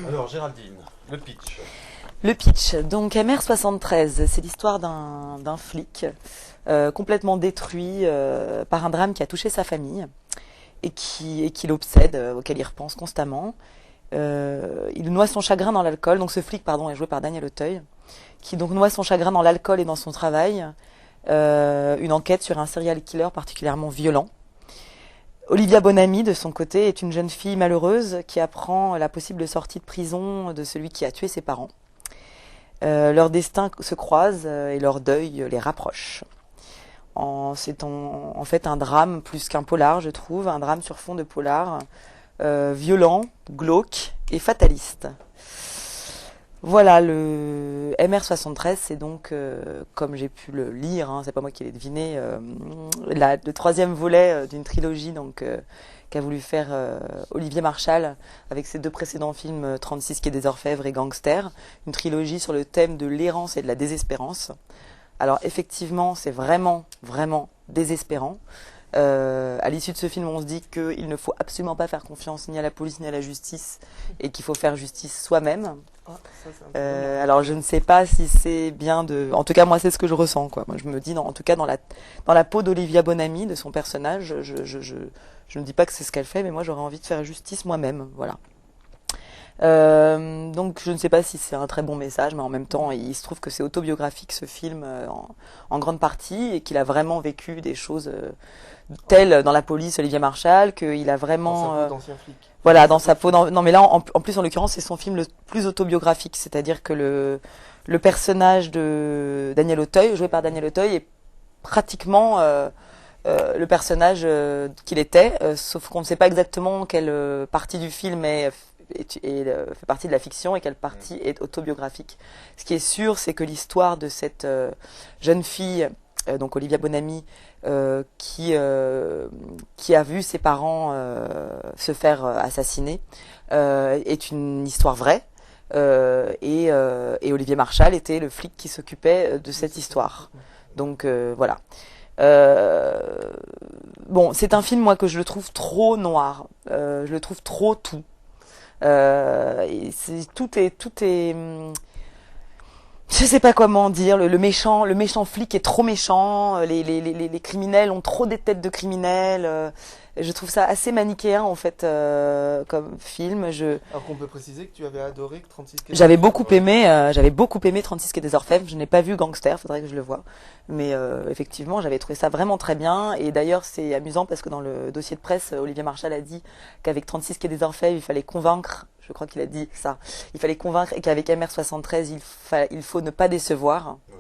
Alors Géraldine, le pitch. Le pitch, donc MR73, c'est l'histoire d'un flic complètement détruit par un drame qui a touché sa famille et qui l'obsède, auquel il repense constamment. Il noie son chagrin dans l'alcool, donc ce flic est joué par Daniel Auteuil, qui donc noie son chagrin dans l'alcool et dans son travail. Une enquête sur un serial killer particulièrement violent. Olivia Bonamy, de son côté, est une jeune fille malheureuse qui apprend la possible sortie de prison de celui qui a tué ses parents. Leurs destins se croisent et leur deuil les rapproche. C'est en fait un drame plus qu'un polar, je trouve, un drame sur fond de polar, violent, glauque et fataliste. Voilà, le MR73, c'est donc, comme j'ai pu le lire, c'est pas moi qui l'ai deviné, le troisième volet d'une trilogie qu'a voulu faire Olivier Marchal avec ses deux précédents films 36 quai des Orfèvres et Gangster, une trilogie sur le thème de l'errance et de la désespérance. Alors effectivement, c'est vraiment, vraiment désespérant. À l'issue de ce film, on se dit qu'il ne faut absolument pas faire confiance ni à la police ni à la justice et qu'il faut faire justice soi-même. Alors je ne sais pas si c'est bien de... En tout cas, moi, c'est ce que je ressens, quoi. Moi, je me dis, en tout cas, dans la peau d'Olivia Bonamy, de son personnage, je ne dis pas que c'est ce qu'elle fait, mais moi, j'aurais envie de faire justice moi-même, voilà. Donc je ne sais pas si c'est un très bon message, mais en même temps il se trouve que c'est autobiographique ce film en grande partie et qu'il a vraiment vécu des choses telles dans la police, Olivier Marchal, qu'il a vraiment dans sa peau d'ancien flic. Voilà, dans sa peau. Non mais là en plus en l'occurrence c'est son film le plus autobiographique, c'est-à-dire que le personnage de Daniel Auteuil, joué par Daniel Auteuil, est pratiquement le personnage qu'il était, sauf qu'on ne sait pas exactement quelle partie du film fait partie de la fiction et quelle partie est autobiographique. Ce qui est sûr, c'est que l'histoire de cette jeune fille, donc Olivia Bonamy, qui a vu ses parents se faire assassiner, est une histoire vraie. Et Olivier Marchal était le flic qui s'occupait de cette histoire. Donc voilà. Bon, c'est un film, moi, que je le trouve trop noir. Je le trouve trop tout. Et tout est, je sais pas comment dire. Le méchant flic est trop méchant. Les criminels ont trop des têtes de criminels. Je trouve ça assez manichéen en fait comme film. Alors qu'on peut préciser que tu avais adoré 36 quai des J'avais Orfèvres. j'avais beaucoup aimé 36 quai des Orfèvres. Je n'ai pas vu Gangster, faudrait que je le voie. Mais effectivement, j'avais trouvé ça vraiment très bien. Et d'ailleurs, c'est amusant parce que dans le dossier de presse, Olivier Marchal a dit qu'avec 36 quai des Orfèvres, il fallait convaincre. Je crois qu'il a dit ça. Il fallait convaincre et qu'avec MR73, il faut ne pas décevoir. Oui.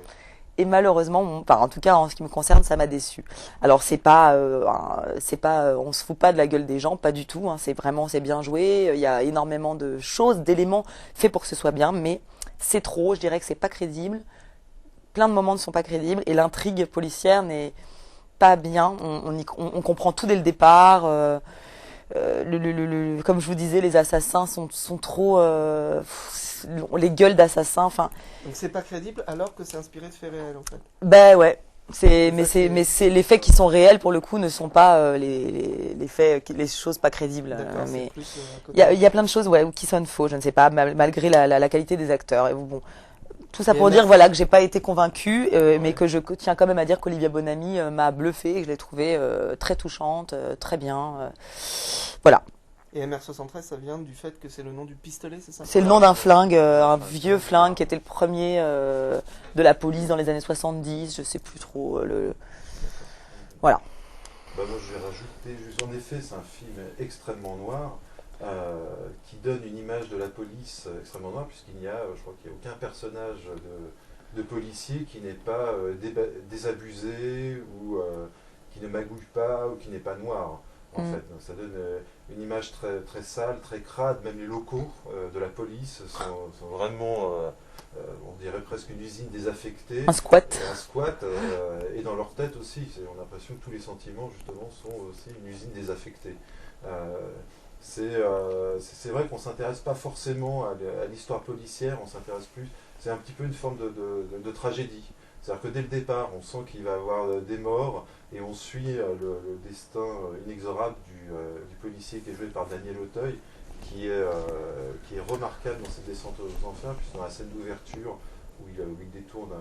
Et malheureusement, en tout cas en ce qui me concerne, ça m'a déçu. Alors c'est pas, on se fout pas de la gueule des gens, pas du tout. C'est bien joué. Il y a énormément de choses, d'éléments faits pour que ce soit bien, mais c'est trop. Je dirais que c'est pas crédible. Plein de moments ne sont pas crédibles et l'intrigue policière n'est pas bien. On comprend tout dès le départ. Comme je vous disais, les assassins sont trop, les gueules d'assassins. Enfin. Donc c'est pas crédible alors que c'est inspiré de faits réels en fait. Ben ouais. Mais c'est les faits qui sont réels pour le coup ne sont pas les faits, les choses pas crédibles. Mais il y a plein de choses qui sonnent faux. Je ne sais pas malgré la qualité des acteurs. Et bon, tout ça pour dire que j'ai pas été convaincue, mais que je tiens quand même à dire qu'Olivia Bonamy m'a bluffée et que je l'ai trouvée très touchante, très bien. Voilà. Et MR73, ça vient du fait que c'est le nom du pistolet, c'est ça? C'est le nom d'un flingue, un vieux flingue qui était le premier de la police dans les années 70, je sais plus trop. Voilà. Bah moi je vais rajouter, juste en effet c'est un film extrêmement noir qui donne une image de la police extrêmement noire puisqu'il n'y a, je crois qu'il n'y a aucun personnage de policier qui n'est pas désabusé ou qui ne magouille pas ou qui n'est pas noir. En fait, donc, ça donne une image très, très sale, très crade. Même les locaux de la police sont vraiment, on dirait presque une usine désaffectée. Un squat. Et dans leur tête aussi. On a l'impression que tous les sentiments, justement, sont aussi une usine désaffectée. C'est vrai qu'on ne s'intéresse pas forcément à l'histoire policière, on s'intéresse plus. C'est un petit peu une forme de tragédie. C'est-à-dire que dès le départ, on sent qu'il va y avoir des morts et on suit le destin inexorable du policier qui est joué par Daniel Auteuil, qui est remarquable dans cette descente aux enfers, puisque dans la scène d'ouverture où il détourne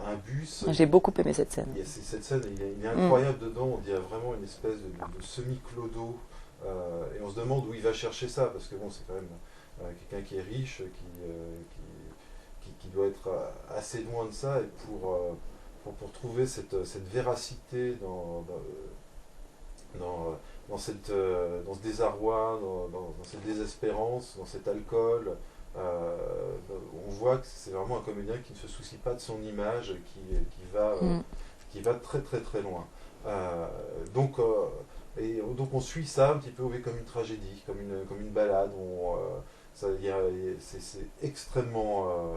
un bus. J'ai beaucoup aimé cette scène. Cette scène, il est incroyable dedans, on dirait vraiment une espèce de semi-clodo, et on se demande où il va chercher ça, parce que bon, c'est quand même quelqu'un qui est riche, qui doit être assez loin de ça, et pour trouver cette véracité dans ce désarroi, dans cette désespérance, dans cet alcool, on voit que c'est vraiment un comédien qui ne se soucie pas de son image, qui va très très très loin. Donc on suit ça un petit peu comme une tragédie, comme une balade. C'est extrêmement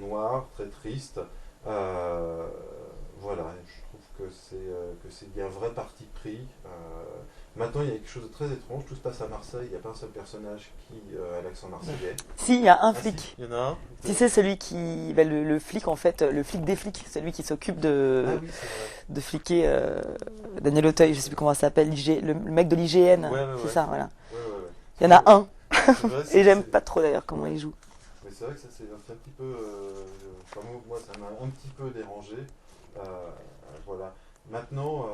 noir, très triste. Voilà, je trouve qu'il y a un vrai parti pris. Maintenant, il y a quelque chose de très étrange. Tout se passe à Marseille. Il n'y a pas un seul personnage qui a l'accent marseillais. Si, il y a un Ah, flic. si, il y en a un. Si c'est celui qui, le flic en fait, le flic des flics, celui qui s'occupe Ah oui, c'est vrai. de fliquer Daniel Auteuil, je sais plus comment ça s'appelle, le mec de l'IGN, Ouais, c'est ça, voilà. Ouais. Il y en a un, C'est vrai, et j'aime pas trop d'ailleurs comment il joue. Mais c'est vrai que ça, c'est un petit peu. Enfin, moi, ça m'a un petit peu dérangé. Voilà. Maintenant,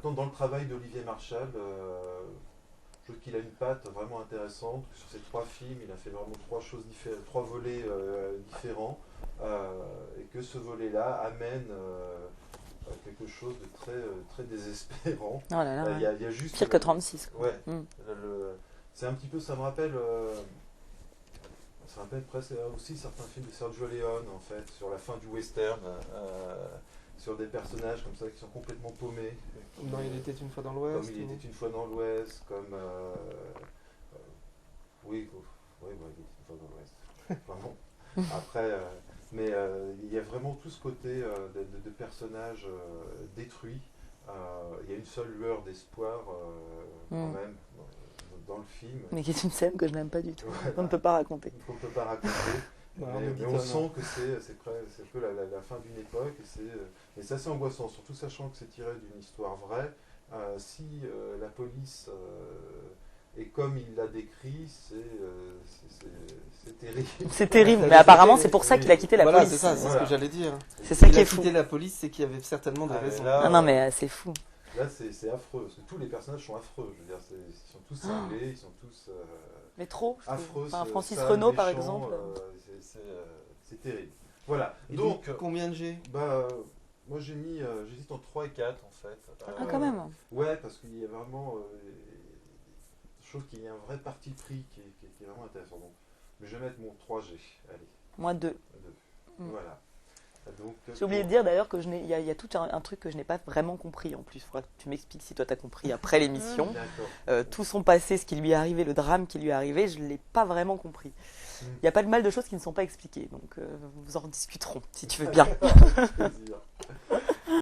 dans le travail d'Olivier Marchal, je trouve qu'il a une patte vraiment intéressante. Sur ces 3 films, il a fait vraiment 3 volets différents. Et que ce volet-là amène quelque chose de très désespérant. Oh là là, Il y a juste. pire que 36. Quoi. Ouais. C'est un petit peu, ça me rappelle presque aussi certains films de Sergio Leone, en fait, sur la fin du western, sur des personnages comme ça qui sont complètement paumés. Non, il était une fois dans l'Ouest. Comme il était une fois dans l'Ouest, comme. Oui, il était une fois dans l'Ouest. Enfin bon. Après, mais il y a vraiment tout ce côté de personnages détruits. Il y a une seule lueur d'espoir, quand même, dans le film. Mais qui est une scène que je n'aime pas du tout, Ouais, qu'on ne peut pas raconter. qu'on ne peut pas raconter. mais on sent que c'est un peu la fin d'une époque. Et c'est assez angoissant, surtout sachant que c'est tiré d'une histoire vraie. Si la police est comme il l'a décrit, c'est terrible. C'est terrible, mais apparemment c'est pour ça qu'il a quitté la Voilà, police. c'est ça, c'est Voilà. ce que j'allais dire. C'est ça Il qui a est fou. quitté la police, c'est qu'il y avait certainement des raisons. Là, Ah non mais c'est fou. Là, c'est affreux, parce que tous les personnages sont affreux. Je veux dire, ils sont tous cinglés, ils sont tous Mais trop. je trouve. affreux. Enfin, Francis sales, Renaud par méchants, exemple. c'est terrible. Voilà. Et Donc, combien de G? moi j'hésite entre 3 et 4 en fait. Ah quand même. Ouais, parce qu'il y a vraiment. Je trouve qu'il y a un vrai parti pris qui est vraiment intéressant. Donc, mais je vais mettre mon 3G. Allez, Moi 2. 2. Voilà. Donc, J'ai oublié de dire d'ailleurs que il y a tout un truc que je n'ai pas vraiment compris en plus. Il faudra que tu m'expliques si toi t'as compris après l'émission. D'accord. Tout son passé, ce qui lui est arrivé, le drame qui lui est arrivé, je ne l'ai pas vraiment compris. Il n'y a pas de mal de choses qui ne sont pas expliquées, donc nous en discuterons si tu veux bien. Plaisir.